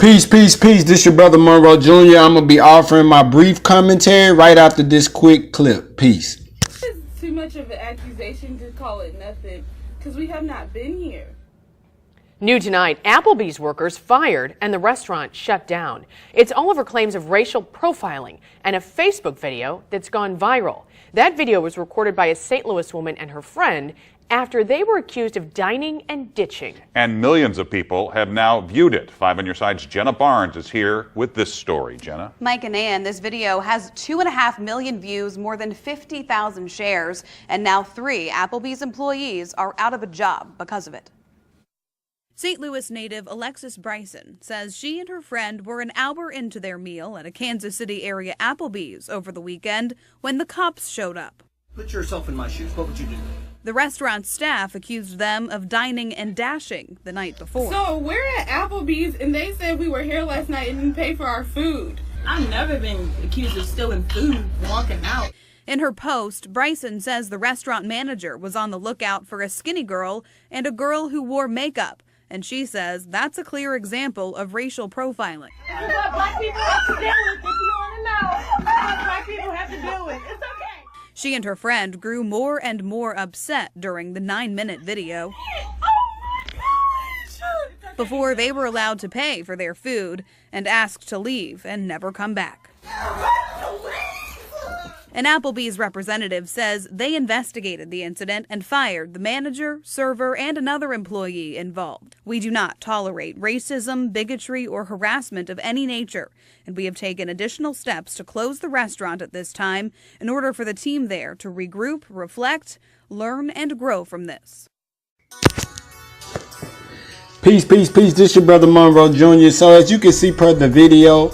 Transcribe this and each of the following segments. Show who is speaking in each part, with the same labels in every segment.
Speaker 1: Peace, peace, peace. This your brother Monroe Jr. I'm going to be offering my brief commentary right after this quick clip. Peace.
Speaker 2: It's too much of an accusation to call it nothing because we have not been here.
Speaker 3: New tonight, Applebee's workers fired and the restaurant shut down. It's all over claims of racial profiling and a Facebook video that's gone viral. That video was recorded by a St. Louis woman and her friend after they were accused of dining and ditching.
Speaker 4: And millions of people have now viewed it. 5 on Your Side's Jenna Barnes is here with this story. Jenna?
Speaker 5: Mike and Ann, this video has 2.5 million views, more than 50,000 shares, and now 3 Applebee's employees are out of a job because of it. St. Louis native Alexis Bryson says she and her friend were an hour into their meal at a Kansas City area Applebee's over the weekend when the cops showed up.
Speaker 6: Put yourself in my shoes. What would you do?
Speaker 5: The restaurant staff accused them of dining and dashing the night before.
Speaker 2: So we're at Applebee's and they said we were here last night and didn't pay for our food.
Speaker 7: I've never been accused of stealing food, walking out.
Speaker 5: In her post, Bryson says the restaurant manager was on the lookout for a skinny girl and a girl who wore makeup. And she says that's a clear example of racial profiling.
Speaker 7: This is what black people have to deal with, if you want to know. This is what black people have to deal with. It's okay.
Speaker 5: She and her friend grew more and more upset during the 9-minute video before they were allowed to pay for their food and asked to leave and never come back. An Applebee's representative says they investigated the incident and fired the manager, server, and another employee involved. We do not tolerate racism, bigotry, or harassment of any nature, and we have taken additional steps to close the restaurant at this time in order for the team there to regroup, reflect, learn, and grow from this.
Speaker 1: Peace, peace, peace. This your brother Monroe Jr. So as you can see per the video,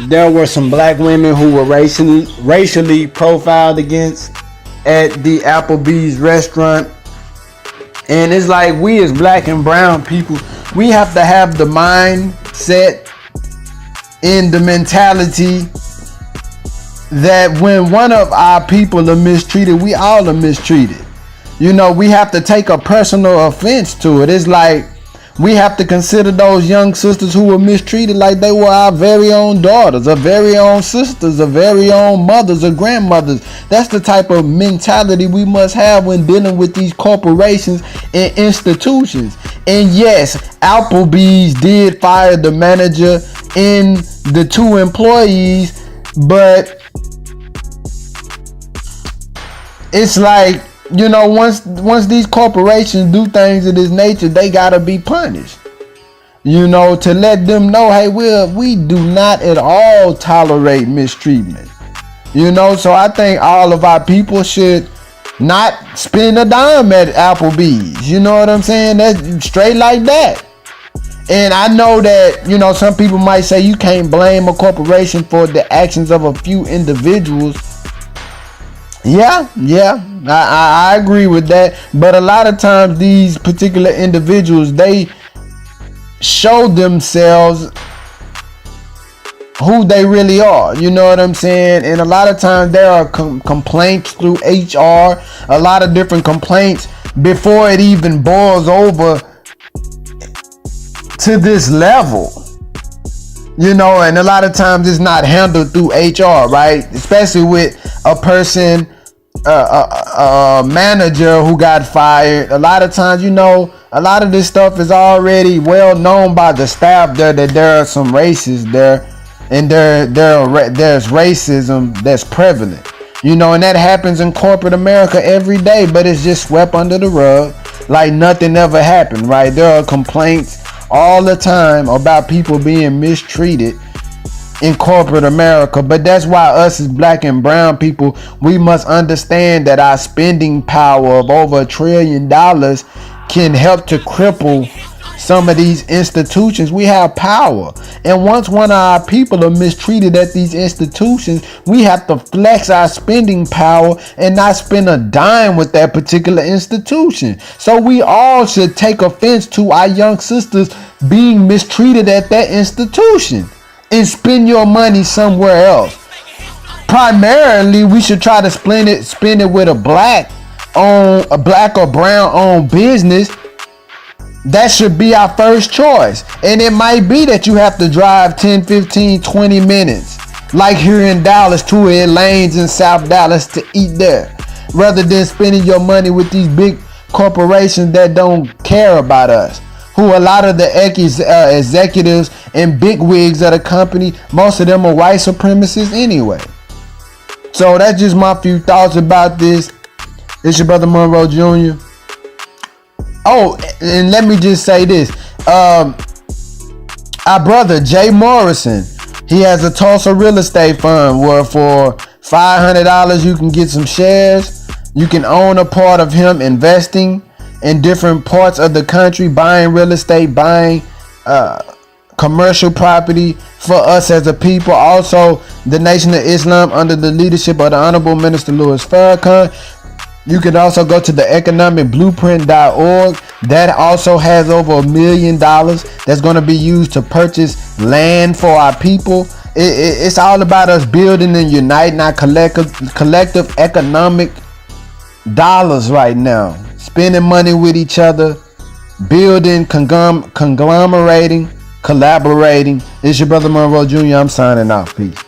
Speaker 1: there were some black women who were racially profiled against at the Applebee's restaurant. And it's like we as black and brown people, we have to have the mindset and the mentality that when one of our people are mistreated, we all are mistreated. You know, we have to take a personal offense to it. It's like we have to consider those young sisters who were mistreated like they were our very own daughters, our very own sisters, our very own mothers or grandmothers. That's the type of mentality we must have when dealing with these corporations and institutions. And yes, Applebee's did fire the manager and the 2 employees, but it's like, you know, once these corporations do things of this nature, they gotta be punished. You know, to let them know, hey, we do not at all tolerate mistreatment. You know, so I think all of our people should not spend a dime at Applebee's. You know what I'm saying? That's straight like that. And I know that, you know, some people might say you can't blame a corporation for the actions of a few individuals. Yeah, I agree with that. But a lot of times these particular individuals, they show themselves who they really are. You know what I'm saying? And a lot of times there are complaints through HR, a lot of different complaints before it even boils over to this level. You know, and a lot of times it's not handled through HR, right? Especially with a person, a manager who got fired. A lot of times, you know, a lot of this stuff is already well known by the staff there that there are some racists there, and there's racism that's prevalent. You know, and that happens in corporate America every day, but it's just swept under the rug like nothing ever happened, right? There are complaints all the time about people being mistreated in corporate America. But that's why us as black and brown people, we must understand that our spending power of over $1 trillion can help to cripple some of these institutions. We have power, and once one of our people are mistreated at these institutions, we have to flex our spending power and not spend a dime with that particular institution. So we all should take offense to our young sisters being mistreated at that institution and spend your money somewhere else. Primarily, we should try to spend it with a black or brown owned business. That should be our first choice. And it might be that you have to drive 10, 15, 20 minutes, like here in Dallas, to Lanes in South Dallas, to eat there, rather than spending your money with these big corporations that don't care about us, who a lot of the executives and big wigs of the company, most of them are white supremacists anyway. So that's just my few thoughts about this. It's your brother Monroe Jr. Oh, and let me just say this. Our brother Jay Morrison, he has a Tulsa real estate fund where for $500 you can get some shares. You can own a part of him investing in different parts of the country, buying real estate, buying commercial property for us as a people. Also, the Nation of Islam under the leadership of the Honorable Minister Louis Farrakhan. You can also go to the economicblueprint.org. That also has over $1 million that's going to be used to purchase land for our people. It's all about us building and uniting our collective economic dollars right now. Spending money with each other, building, conglomerating, collaborating. It's your brother Monroe Jr. I'm signing off. Peace.